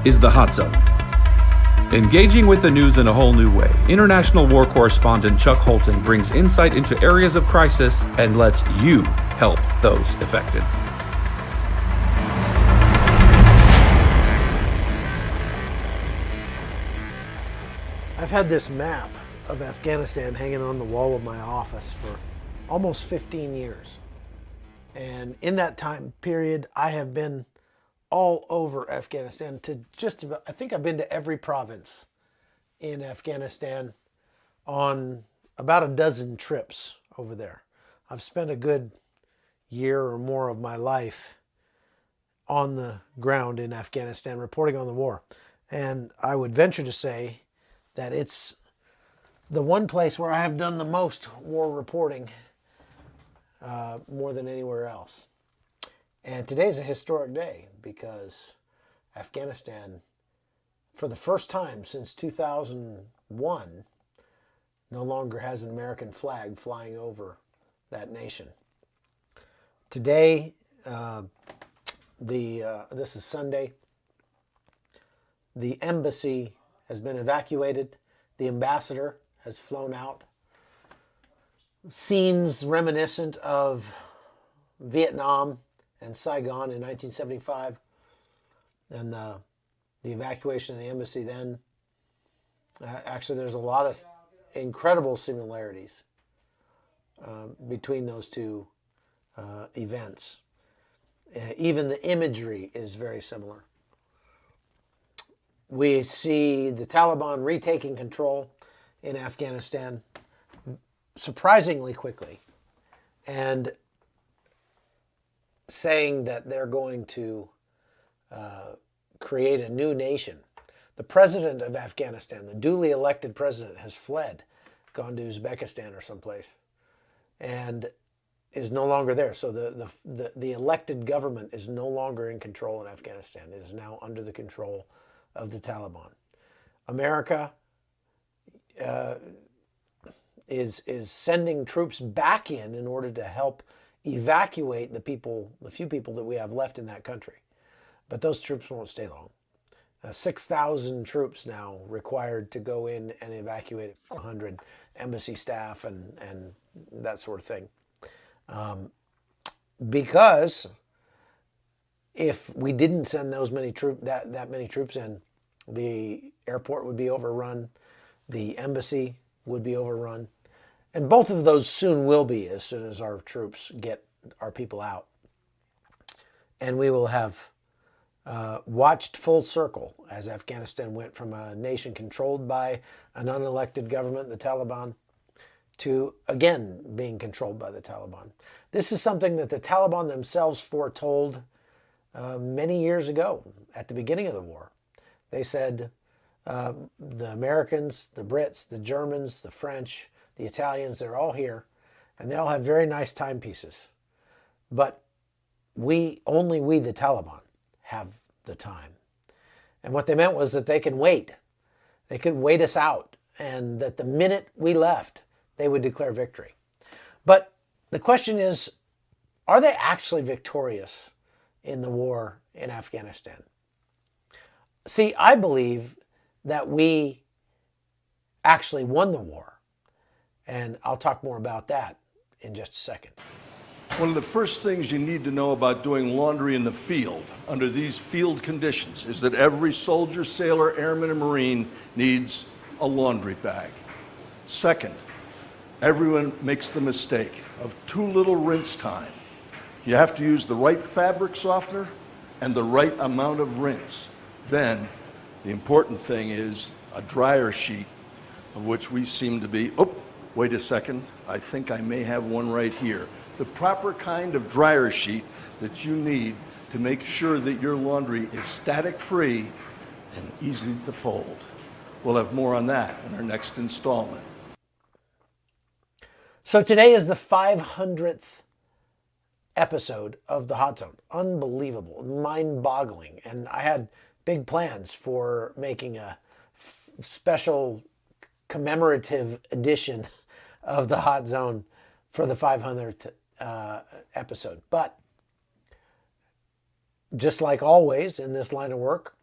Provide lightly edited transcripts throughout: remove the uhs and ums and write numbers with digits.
is the Hot Zone. Engaging with the news in a whole new way, international war correspondent Chuck Holton brings insight into areas of crisis and lets you help those affected. I've had this map of Afghanistan hanging on the wall of my office for almost 15 years. And in that time period, I have been all over Afghanistan to just about, I think I've been to every province in Afghanistan on about a dozen trips over there. I've spent a good year or more of my life on the ground in Afghanistan reporting on the war. And I would venture to say that it's the one place where I have done the most war reporting more than anywhere else. And today's a historic day because Afghanistan, for the first time since 2001, no longer has an American flag flying over that nation. Today, this is Sunday, the embassy has been evacuated. The ambassador has flown out. Scenes reminiscent of Vietnam and Saigon in 1975, and the evacuation of the embassy then. Actually, there's a lot of incredible similarities between those two events. Even the imagery is very similar. We see the Taliban retaking control in Afghanistan surprisingly quickly and saying that they're going to create a new nation. The president of Afghanistan, the duly elected president, has fled, gone to Uzbekistan or someplace, and is no longer there. So the elected government is no longer in control in Afghanistan. It is now under the control of the Taliban. America is sending troops back in order to help evacuate the few people that we have left in that country. But those troops won't stay long. 6,000 troops now required to go in and evacuate 100 embassy staff and that sort of thing. Because if we didn't send that many troops in, the airport would be overrun, the embassy would be overrun, and both of those soon will be as soon as our troops get our people out. And we will have watched full circle as Afghanistan went from a nation controlled by an unelected government, the Taliban, to again being controlled by the Taliban. This is something that the Taliban themselves foretold many years ago at the beginning of the war. They said the Americans, the Brits, the Germans, the French, the Italians, they're all here, and they all have very nice timepieces. But only we, the Taliban, have the time. And what they meant was that they can wait. They could wait us out, and that the minute we left, they would declare victory. But the question is, are they actually victorious in the war in Afghanistan? See, I believe that we actually won the war. And I'll talk more about that in just a second. One of the first things you need to know about doing laundry in the field under these field conditions is that every soldier, sailor, airman, and Marine needs a laundry bag. Second, everyone makes the mistake of too little rinse time. You have to use the right fabric softener and the right amount of rinse. Then, the important thing is a dryer sheet, of which we seem to be, wait a second, I think I may have one right here. The proper kind of dryer sheet that you need to make sure that your laundry is static-free and easy to fold. We'll have more on that in our next installment. So today is the 500th episode of the Hot Zone. Unbelievable, mind-boggling. And I had big plans for making a special commemorative edition of the Hot Zone for the 500th episode. But just like always in this line of work,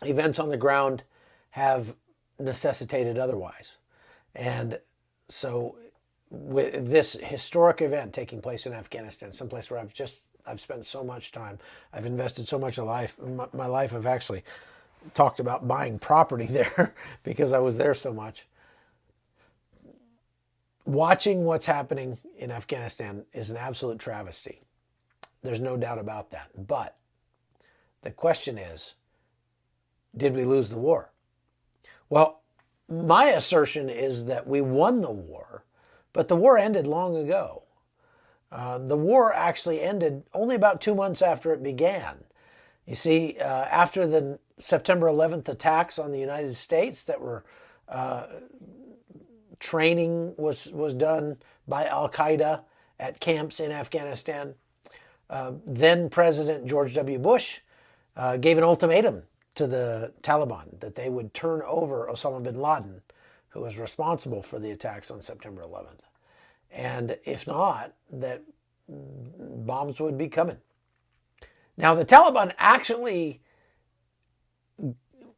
events on the ground have necessitated otherwise. And so with this historic event taking place in Afghanistan, someplace where I've spent so much time, I've invested so much of my life, I've actually talked about buying property there because I was there so much. Watching what's happening in Afghanistan is an absolute travesty. There's no doubt about that. But the question is, did we lose the war? Well, my assertion is that we won the war, but the war ended long ago. The war actually ended only about 2 months after it began. You see, after the September 11th attacks on the United States that were training was done by Al-Qaeda at camps in Afghanistan, then President George W. Bush gave an ultimatum to the Taliban that they would turn over Osama bin Laden, who was responsible for the attacks on September 11th. And if not, that bombs would be coming. Now, the Taliban actually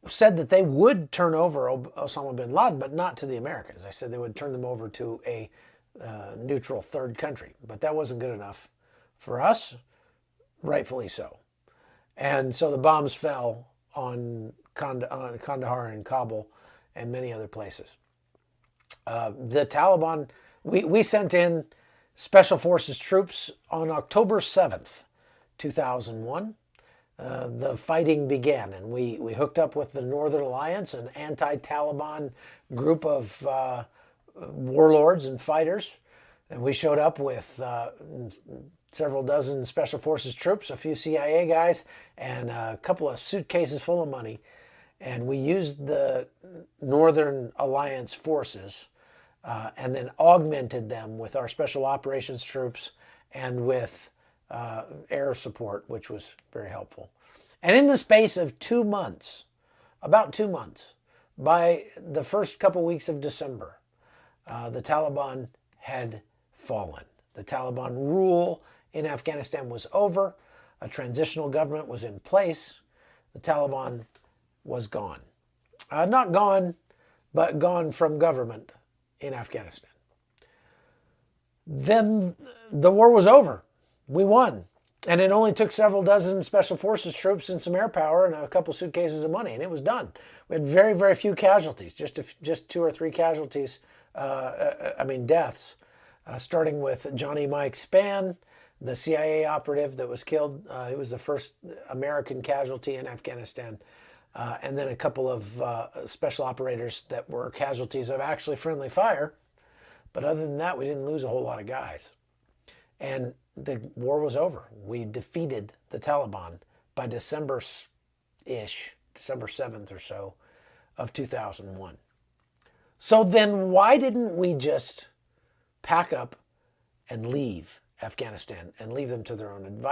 said that they would turn over Osama bin Laden, but not to the Americans. They said they would turn them over to a neutral third country. But that wasn't good enough for us, rightfully so. And so the bombs fell on Kandahar and Kabul and many other places. The Taliban, we sent in Special Forces troops on October 7th, 2001. The fighting began, and we hooked up with the Northern Alliance, an anti-Taliban group of warlords and fighters. And we showed up with several dozen Special Forces troops, a few CIA guys, and a couple of suitcases full of money. And we used the Northern Alliance forces and then augmented them with our Special Operations troops and with air support, which was very helpful. And in the space of 2 months, about 2 months, by the first couple weeks of December, the Taliban had fallen. The Taliban rule in Afghanistan was over. A transitional government was in place. The Taliban was gone. Not gone, but gone from government in Afghanistan. Then the war was over. We won. And it only took several dozen Special Forces troops and some air power and a couple suitcases of money, and it was done. We had very, very few casualties, just 2 or 3 casualties, deaths, starting with Johnny Mike Spann, the CIA operative that was killed. He was the first American casualty in Afghanistan. And then a couple of special operators that were casualties of actually friendly fire. But other than that, we didn't lose a whole lot of guys. And the war was over. We defeated the Taliban by December-ish, December 7th or so of 2001. So then why didn't we just pack up and leave Afghanistan and leave them to their own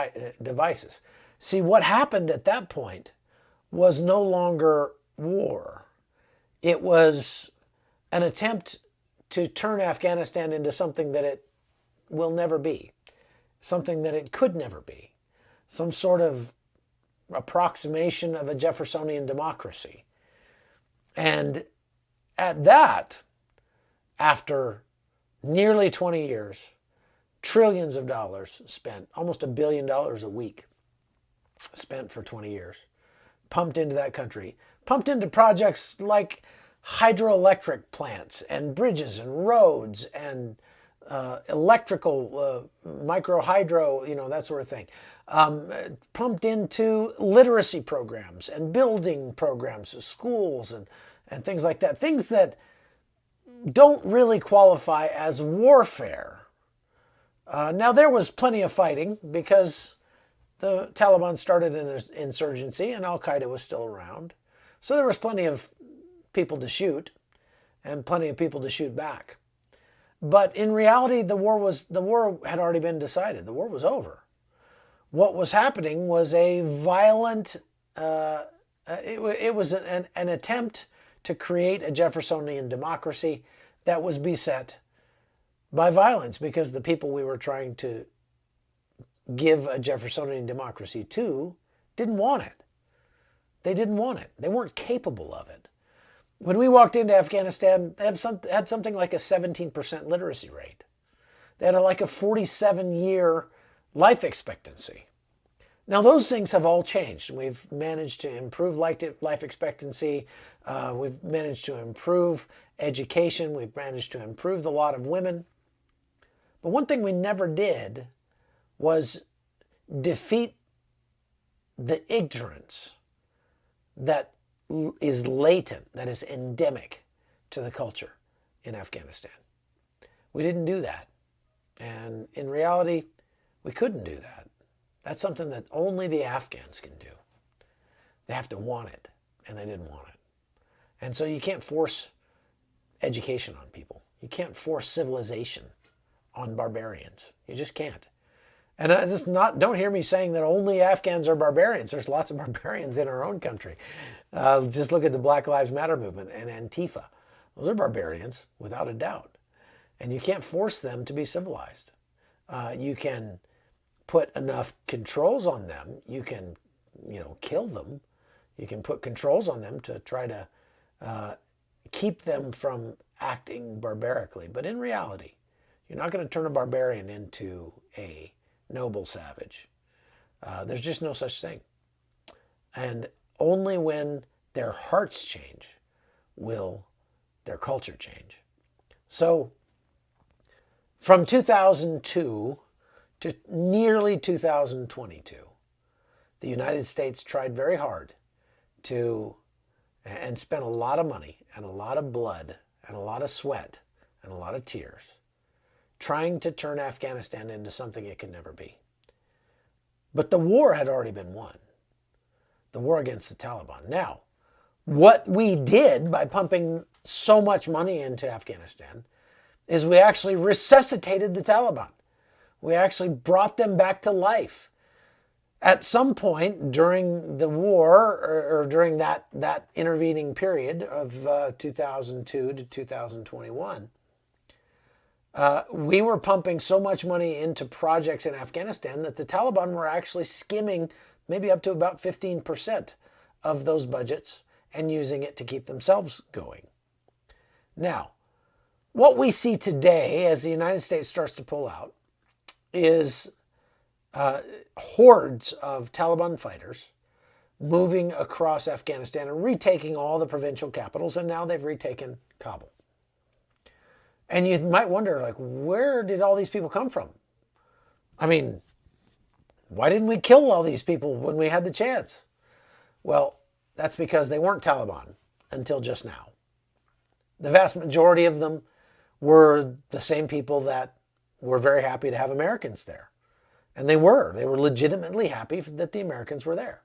devices? See, what happened at that point was no longer war. It was an attempt to turn Afghanistan into something that it will never be, something that it could never be, some sort of approximation of a Jeffersonian democracy. And at that, after nearly 20 years, trillions of dollars spent, almost $1 billion a week spent for 20 years, pumped into that country, pumped into projects like hydroelectric plants and bridges and roads and electrical, micro hydro, that sort of thing. Pumped into literacy programs and building programs, schools and things like that. Things that don't really qualify as warfare. Now, there was plenty of fighting because the Taliban started an insurgency and Al-Qaeda was still around. So there was plenty of people to shoot and plenty of people to shoot back. But in reality, the war had already been decided. The war was over. What was happening was a violent, it was an attempt to create a Jeffersonian democracy that was beset by violence because the people we were trying to give a Jeffersonian democracy to didn't want it. They didn't want it. They weren't capable of it. When we walked into Afghanistan, they had something like a 17% literacy rate. They had like a 47-year life expectancy. Now, those things have all changed. We've managed to improve life expectancy. We've managed to improve education. We've managed to improve the lot of women. But one thing we never did was defeat the ignorance that is latent, that is endemic to the culture in Afghanistan. We didn't do that. And in reality, we couldn't do that. That's something that only the Afghans can do. They have to want it, and they didn't want it. And so you can't force education on people. You can't force civilization on barbarians. You just can't. And don't hear me saying that only Afghans are barbarians. There's lots of barbarians in our own country. Just look at the Black Lives Matter movement and Antifa. Those are barbarians, without a doubt. And you can't force them to be civilized. You can put enough controls on them. You can, kill them. You can put controls on them to try to keep them from acting barbarically. But in reality, you're not going to turn a barbarian into a noble savage. There's just no such thing. And only when their hearts change will their culture change. So from 2002 to nearly 2022, the United States tried very hard and spent a lot of money and a lot of blood and a lot of sweat and a lot of tears trying to turn Afghanistan into something it could never be. But the war had already been won. The war against the Taliban. Now, what we did by pumping so much money into Afghanistan is we actually resuscitated the Taliban. We actually brought them back to life. At some point during the war, or during that intervening period of 2002 to 2021, we were pumping so much money into projects in Afghanistan that the Taliban were actually skimming maybe up to about 15% of those budgets and using it to keep themselves going. Now, what we see today as the United States starts to pull out is hordes of Taliban fighters moving across Afghanistan and retaking all the provincial capitals, and now they've retaken Kabul. And you might wonder, where did all these people come from? I mean, why didn't we kill all these people when we had the chance? Well, that's because they weren't Taliban until just now. The vast majority of them were the same people that were very happy to have Americans there. And they were legitimately happy that the Americans were there.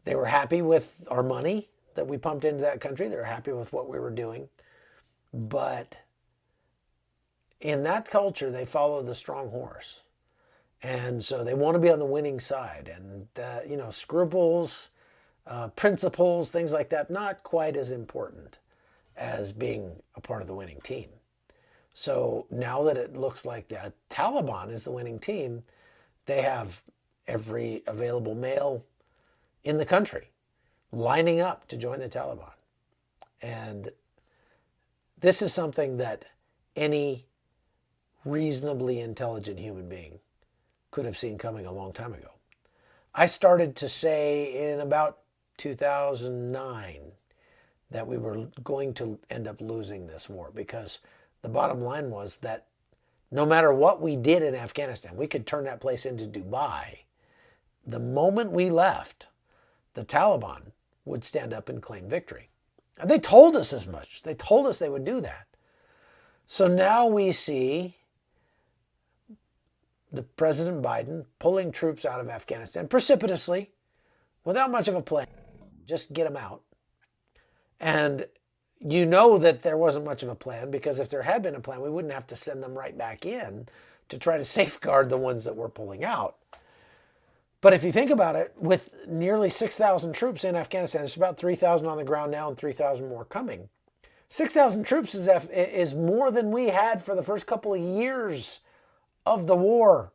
They were happy with our money that we pumped into that country. They were happy with what we were doing. But in that culture, they follow the strong horse. And so they want to be on the winning side. And, scruples, principles, things like that, not quite as important as being a part of the winning team. So now that it looks like the Taliban is the winning team, they have every available male in the country lining up to join the Taliban. And this is something that any reasonably intelligent human being could have seen coming a long time ago. I started to say in about 2009 that we were going to end up losing this war, because the bottom line was that no matter what we did in Afghanistan, we could turn that place into Dubai. The moment we left, the Taliban would stand up and claim victory. And they told us as much. They told us they would do that. So now we see the President Biden pulling troops out of Afghanistan precipitously, without much of a plan. Just get them out. And you know that there wasn't much of a plan, because if there had been a plan, we wouldn't have to send them right back in to try to safeguard the ones that we're pulling out. But if you think about it, with nearly 6,000 troops in Afghanistan, there's about 3,000 on the ground now and 3,000 more coming. 6,000 troops is more than we had for the first couple of years of the war.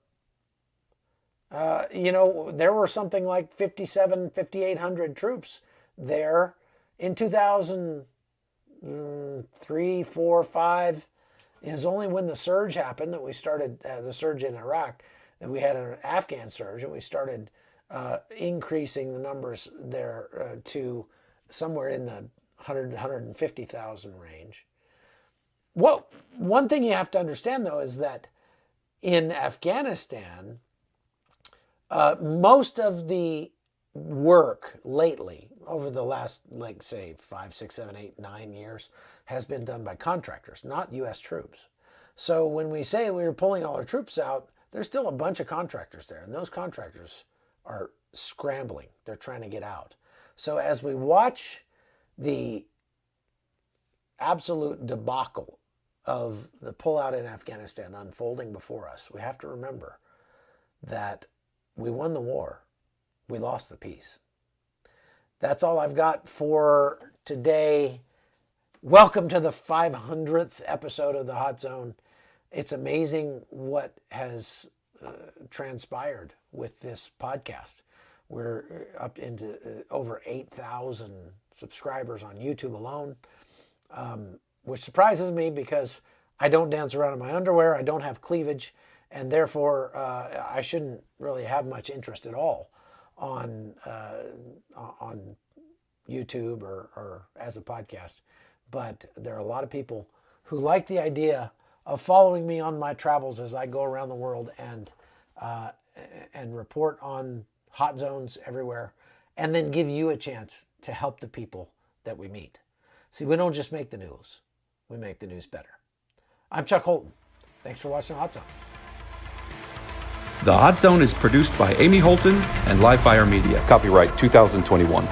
There were something like 5,800 troops there in 2003, 4, 5. It was only when the surge happened that we started, the surge in Iraq, that we had an Afghan surge, and we started increasing the numbers there to somewhere in the 100, 150,000 range. One thing you have to understand, though, is that in Afghanistan, most of the work lately, over the last, like, say, 5, 6, 7, 8, 9 years, has been done by contractors, not U.S. troops. So when we say we were pulling all our troops out, there's still a bunch of contractors there, and those contractors are scrambling. They're trying to get out. So as we watch the absolute debacle of the pullout in Afghanistan unfolding before us, we have to remember that we won the war. We lost the peace. That's all I've got for today. Welcome to the 500th episode of the Hot Zone. It's amazing what has transpired with this podcast. We're up into over 8,000 subscribers on YouTube alone, which surprises me because I don't dance around in my underwear. I don't have cleavage, and therefore I shouldn't really have much interest at all on YouTube or as a podcast. But there are a lot of people who like the idea of following me on my travels as I go around the world and report on hot zones everywhere, and then give you a chance to help the people that we meet. See, we don't just make the news, we make the news better. I'm Chuck Holton. Thanks for watching Hot Zone. The Hot Zone is produced by Amy Holton and Livefire Media. Copyright 2021.